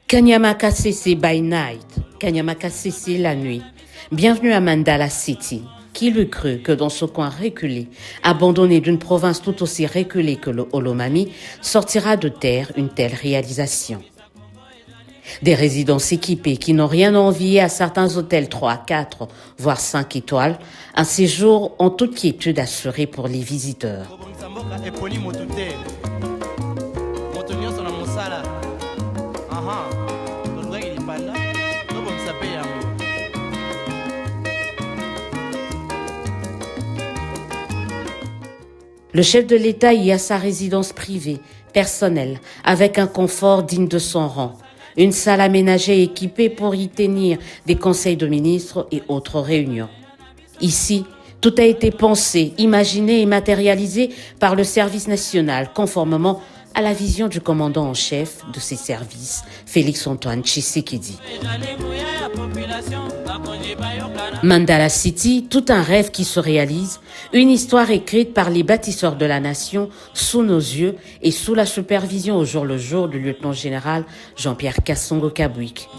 Kanyama Kasese by night, Kanyama Kasese la nuit. Bienvenue à Mandala City. Qui l'eût cru que dans ce coin reculé, abandonné d'une province tout aussi reculée que le Olomami, sortira de terre une telle réalisation? Des résidences équipées qui n'ont rien à envier à certains hôtels 3, 4, voire 5 étoiles, un séjour en toute quiétude assuré pour les visiteurs. Le chef de l'État y a sa résidence privée, personnelle, avec un confort digne de son rang. Une salle aménagée et équipée pour y tenir des conseils de ministres et autres réunions. Ici, tout a été pensé, imaginé et matérialisé par le service national, conformément à la vision du commandant en chef de ces services, Félix-Antoine Tshisekedi. Mandala City, tout un rêve qui se réalise, une histoire écrite par les bâtisseurs de la nation sous nos yeux et sous la supervision au jour le jour du lieutenant-général Jean-Pierre Kasongo-Kabwik.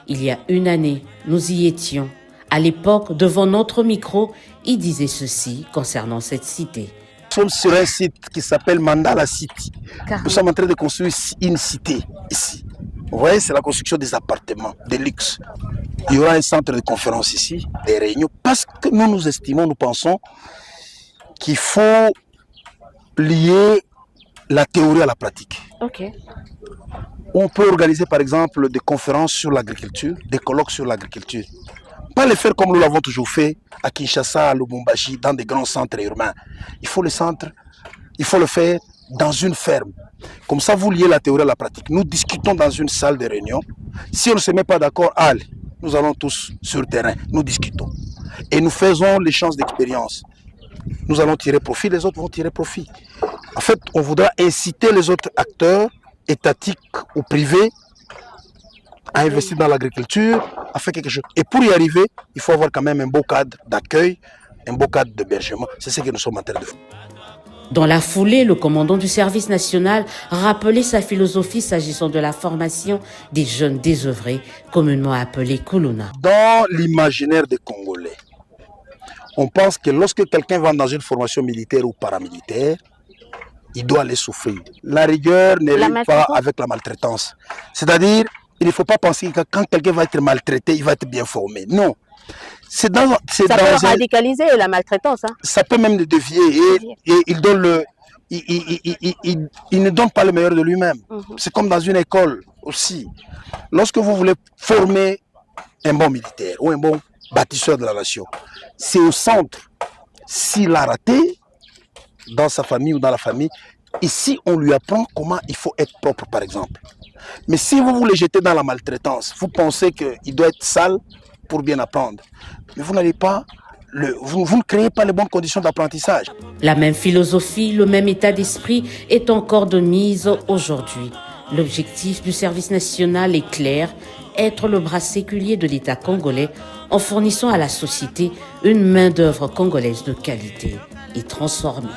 Il y a une année, nous y étions. À l'époque, devant notre micro, il disait ceci concernant cette cité. Nous sommes sur un site qui s'appelle Mandala City. Nous sommes en train de construire une cité ici. Vous voyez, c'est la construction des appartements de luxe. Il y aura un centre de conférence ici, des réunions, parce que nous estimons, nous pensons qu'il faut lier la théorie à la pratique. Ok. On peut organiser par exemple des conférences sur l'agriculture, des colloques sur l'agriculture. Pas les faire comme nous l'avons toujours fait à Kinshasa, à Lubumbashi, dans des grands centres urbains. Il faut le faire dans une ferme. Comme ça, vous liez la théorie à la pratique. Nous discutons dans une salle de réunion. Si on ne se met pas d'accord, allez, nous allons tous sur le terrain, nous discutons. Et nous faisons l'échange d'expérience. Nous allons tirer profit, les autres vont tirer profit. En fait, on voudra inciter les autres acteurs, étatiques ou privés, à investir dans l'agriculture, à faire quelque chose. Et pour y arriver, il faut avoir quand même un beau cadre d'accueil, un beau cadre d'hébergement. C'est ce que nous sommes en train de faire. Dans la foulée, le commandant du service national rappelait sa philosophie s'agissant de la formation des jeunes désœuvrés, communément appelés Kuluna. Dans l'imaginaire des Congolais, on pense que lorsque quelqu'un va dans une formation militaire ou paramilitaire, il doit aller souffrir. La rigueur ne rime pas avec la maltraitance. C'est-à-dire, il ne faut pas penser que quand quelqu'un va être maltraité, il va être bien formé. Non. Ça peut radicaliser la maltraitance. Hein. Ça peut même le dévier. Et il ne donne pas le meilleur de lui-même. C'est comme dans une école aussi. Lorsque vous voulez former un bon militaire ou un bon bâtisseur de la nation, c'est au centre. S'il a raté dans sa famille ou dans la famille, ici on lui apprend comment il faut être propre par exemple. Mais si vous voulez jeter dans la maltraitance, vous pensez qu'il doit être sale pour bien apprendre. Mais vous n'allez pas, vous ne créez pas les bonnes conditions d'apprentissage. La même philosophie, le même état d'esprit est encore de mise aujourd'hui. L'objectif du service national est clair, être le bras séculier de l'État congolais en fournissant à la société une main-d'œuvre congolaise de qualité et transformée.